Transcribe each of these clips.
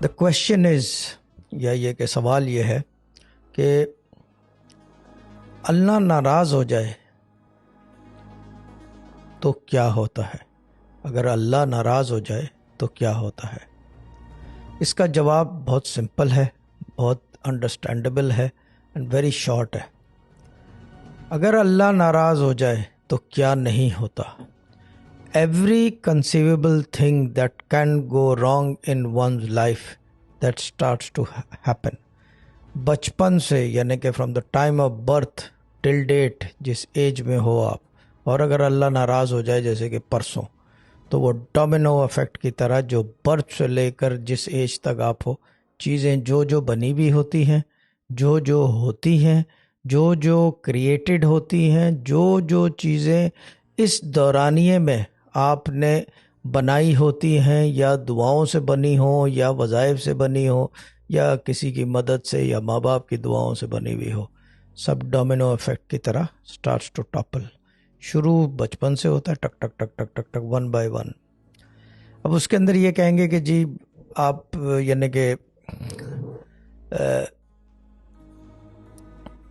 The question is, یا یہ کہ سوال یہ ہے کہ اللہ ناراض ہو جائے تو کیا ہوتا ہے؟ اگر اللہ ناراض ہو جائے تو کیا ہوتا ہے؟ اس کا جواب بہت سمپل ہے، بہت انڈرسٹینڈیبل ہے اینڈ ویری شارٹ ہے۔ اگر اللہ ناراض ہو جائے تو کیا نہیں ہوتا؟ Every conceivable thing that can go wrong in one's life that starts to happen. بچپن سے یعنی کہ from the time of birth till date, جس ایج میں ہو آپ، اور اگر اللہ ناراض ہو جائے جیسے کہ پرسوں، تو وہ ڈومینو افیکٹ کی طرح جو برتھ سے لے کر جس ایج تک آپ ہو، چیزیں جو بنی بھی ہوتی ہیں، جو ہوتی ہیں، جو کریٹڈ ہوتی ہیں، جو چیزیں اس دورانیے میں آپ نے بنائی ہوتی ہیں، یا دعاؤں سے بنی ہوں، یا وظائف سے بنی ہوں، یا کسی کی مدد سے، یا ماں باپ کی دعاؤں سے بنی ہوئی ہو، سب ڈومینو افیکٹ کی طرح سٹارٹس ٹو ٹاپل۔ شروع بچپن سے ہوتا ہے، ٹک ٹک ٹک ٹک ٹک ٹک، ون بائی ون۔ اب اس کے اندر یہ کہیں گے کہ جی آپ یعنی کہ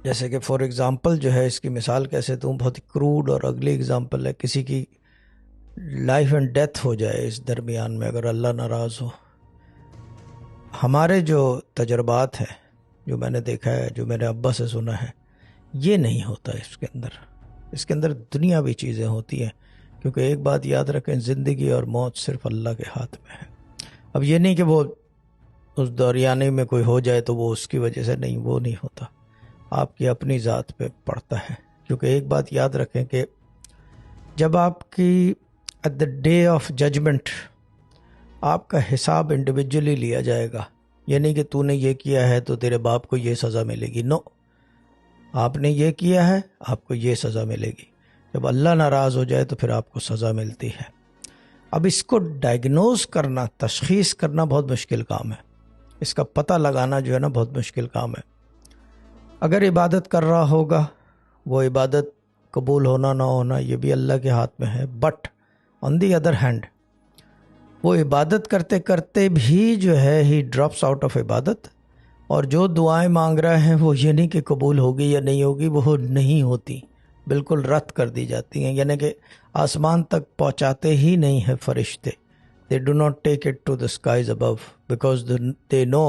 جیسے کہ فار ایگزامپل جو ہے، اس کی مثال کیسے دوں، بہت ہی کروڈ اور اگلی ایگزامپل ہے، کسی کی لائف اینڈ ڈیتھ ہو جائے اس درمیان میں اگر اللہ ناراض ہو۔ ہمارے جو تجربات ہیں، جو میں نے دیکھا ہے، جو میرے ابا سے سنا ہے، یہ نہیں ہوتا اس کے اندر دنیاوی چیزیں ہوتی ہیں، کیونکہ ایک بات یاد رکھیں، زندگی اور موت صرف اللہ کے ہاتھ میں ہے۔ اب یہ نہیں کہ وہ اس دوریانے میں کوئی ہو جائے تو وہ اس کی وجہ سے نہیں، وہ نہیں ہوتا، آپ کی اپنی ذات پہ پڑتا ہے۔ کیونکہ ایک بات یاد رکھیں کہ جب آپ کی at the day of judgement آپ کا حساب انڈیویجولی لیا جائے گا، یہ نہیں کہ تو نے یہ کیا ہے تو تیرے باپ کو یہ سزا ملے گی، نو، آپ نے یہ کیا ہے آپ کو یہ سزا ملے گی۔ جب اللہ ناراض ہو جائے تو پھر آپ کو سزا ملتی ہے۔ اب اس کو ڈائگنوز کرنا، تشخیص کرنا بہت مشکل کام ہے، اس کا پتہ لگانا جو ہے نا بہت مشکل کام ہے۔ اگر عبادت کر رہا ہوگا، وہ عبادت قبول ہونا نہ ہونا یہ بھی اللہ کے ہاتھ میں ہے، but on the other hand وہ عبادت کرتے کرتے بھی جو ہے ہی ڈراپس آؤٹ آف عبادت، اور جو دعائیں مانگ رہے ہیں وہ یہ نہیں کہ قبول ہوگی یا نہیں ہوگی، وہ نہیں ہوتی، بالکل رد کر دی جاتی ہیں، یعنی کہ آسمان تک پہنچاتے ہی نہیں ہیں فرشتے۔ they do not take it to the skies above because they know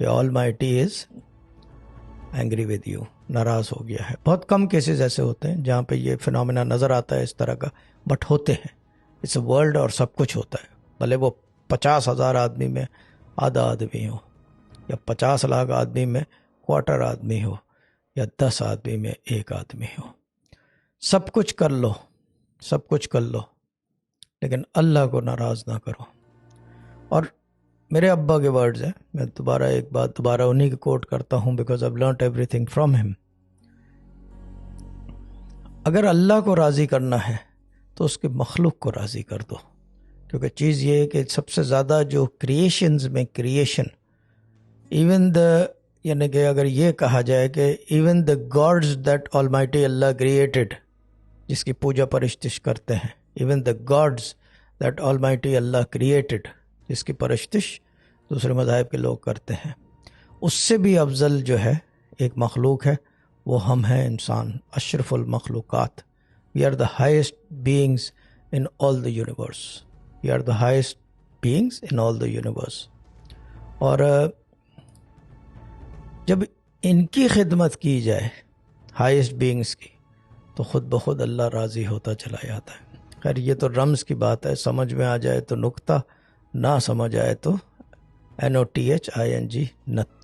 the Almighty is angry with you، ناراض ہو گیا ہے۔ بہت کم کیسز ایسے ہوتے ہیں جہاں پہ یہ فنامنا نظر آتا ہے اس طرح کا، بٹ ہوتے ہیں، اٹس اے ورلڈ، اور سب کچھ ہوتا ہے، بھلے وہ 50,000 آدمی میں آدھا آدمی ہو، یا 50 لاکھ آدمی میں کوارٹر آدمی ہو، یا 10 آدمی میں ایک آدمی ہو، سب کچھ کر لو، سب کچھ کر لو، لیکن اللہ کو ناراض نہ کرو۔ اور میرے ابا کے ورڈز ہیں، میں ایک بات دوبارہ انہی کی کوٹ کرتا ہوں، because I've learnt everything from him۔ اگر اللہ کو راضی کرنا ہے تو اس کے مخلوق کو راضی کر دو، کیونکہ چیز یہ ہے کہ سب سے زیادہ جو کریشنز میں کریشن، ایون دا، یعنی کہ اگر یہ کہا جائے کہ even the God's that Almighty Allah created, جس کی پوجا پرستش کرتے ہیں، even the God's that Almighty Allah created, جس کی پرستش دوسرے مذاہب کے لوگ کرتے ہیں، اس سے بھی افضل جو ہے ایک مخلوق ہے، وہ ہم ہیں انسان، اشرف المخلوقات۔ We are the highest beings in all the universe, we are the highest beings in all the universe. اور جب ان کی خدمت کی جائے، ہائیسٹ بینگز کی، تو خود بخود اللہ راضی ہوتا چلا جاتا ہے۔ خیر یہ تو رمز کی بات ہے، سمجھ میں آ جائے تو نکتہ، نہ سمجھ آئے تو NOTHING، نت۔